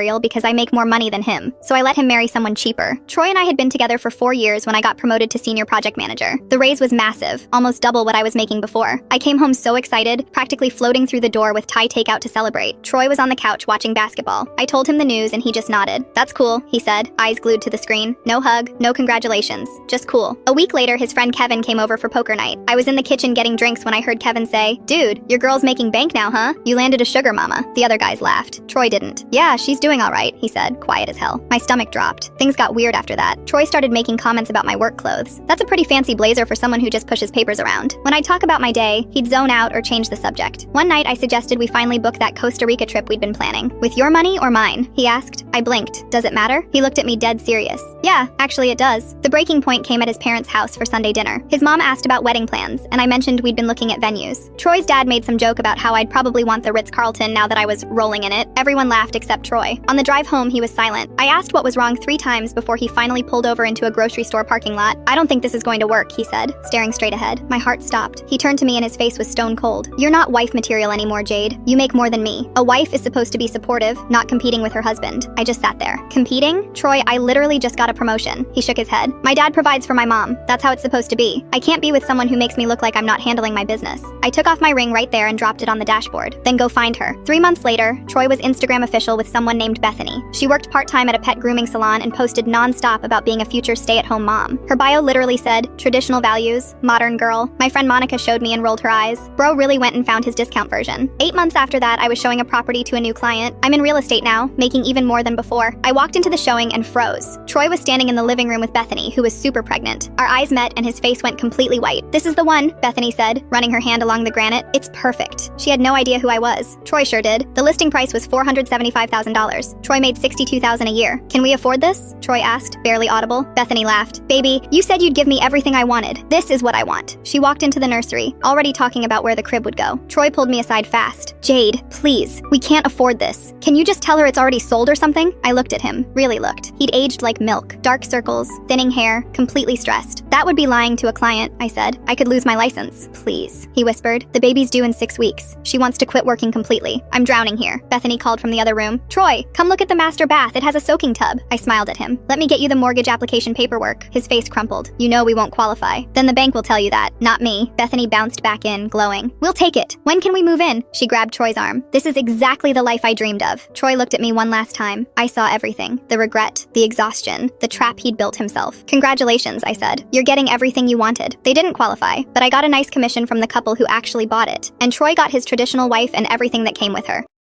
because I make more money than him, so I let him marry someone cheaper. Troy and I had been together for 4 years when I got promoted to senior project manager. The raise was massive, almost double what I was making before. I came home so excited, practically floating through the door with Thai takeout to celebrate. Troy was on the couch watching basketball. I told him the news and he just nodded. "That's cool," he said, eyes glued to the screen. No hug, no congratulations, just cool. A week later, his friend Kevin came over for poker night. I was in the kitchen getting drinks when I heard Kevin say, "Dude, your girl's making bank now, huh? You landed a sugar mama." The other guys laughed. Troy didn't. "Yeah, she's doing all right," he said, quiet as hell. My stomach dropped. Things got weird after that. Troy started making comments about my work clothes. "That's a pretty fancy blazer for someone who just pushes papers around." When I'd talk about my day, he'd zone out or change the subject. One night, I suggested we finally book that Costa Rica trip we'd been planning. "With your money or mine?" he asked. I blinked. "Does it matter?" He looked at me dead serious. "Yeah, actually it does." The breaking point came at his parents' house for Sunday dinner. His mom asked about wedding plans, and I mentioned we'd been looking at venues. Troy's dad made some joke about how I'd probably want the Ritz-Carlton now that I was rolling in it. Everyone laughed except Troy. On the drive home, he was silent. I asked what was wrong 3 times before he finally pulled over into a grocery store parking lot. "I don't think this is going to work," he said, staring straight ahead. My heart stopped. He turned to me and his face was stone cold. "You're not wife material anymore, Jade. You make more than me. A wife is supposed to be supportive, not competing with her husband." I just sat there. "Competing? Troy, I literally just got a promotion." He shook his head. "My dad provides for my mom. That's how it's supposed to be. I can't be with someone who makes me look like I'm not handling my business." I took off my ring right there and dropped it on the dashboard. "Then go find her." 3 months later, Troy was Instagram official with someone named Bethany. She worked part-time at a pet grooming salon and posted non-stop about being a future stay-at-home mom. Her bio literally said, "Traditional values, modern girl." My friend Monica showed me and rolled her eyes. Bro really went and found his discount version. 8 months after that, I was showing a property to a new client. I'm in real estate now, making even more than before. I walked into the showing and froze. Troy was standing in the living room with Bethany, who was super pregnant. Our eyes met and his face went completely white. "This is the one," Bethany said, running her hand along the granite. "It's perfect." She had no idea who I was. Troy sure did. The listing price was $475,000. Troy made $62,000 a year. "Can we afford this?" Troy asked, barely audible. Bethany laughed. "Baby, you said you'd give me everything I wanted. This is what I want." She walked into the nursery, already talking about where the crib would go. Troy pulled me aside fast. "Jade, please, we can't afford this. Can you just tell her it's already sold or something?" I looked at him, really looked. He'd aged like milk. Dark circles, thinning hair, completely stressed. "That would be lying to a client," I said. "I could lose my license." "Please," he whispered. "The baby's due in 6 weeks. She wants to quit working completely. I'm drowning here." Bethany called from the other room. "Troy, come look at the master bath. It has a soaking tub." I smiled at him. "Let me get you the mortgage application paperwork." His face crumpled. "You know we won't qualify." "Then the bank will tell you that, not me." Bethany bounced back in, glowing. "We'll take it. When can we move in?" She grabbed Troy's arm. "This is exactly the life I dreamed of." Troy looked at me one last time. I saw everything. The regret, the exhaustion, the trap he'd built himself. "Congratulations," I said. "You're getting everything you wanted." They didn't qualify, but I got a nice commission from the couple who actually bought it. And Troy got his traditional wife and everything that came with her.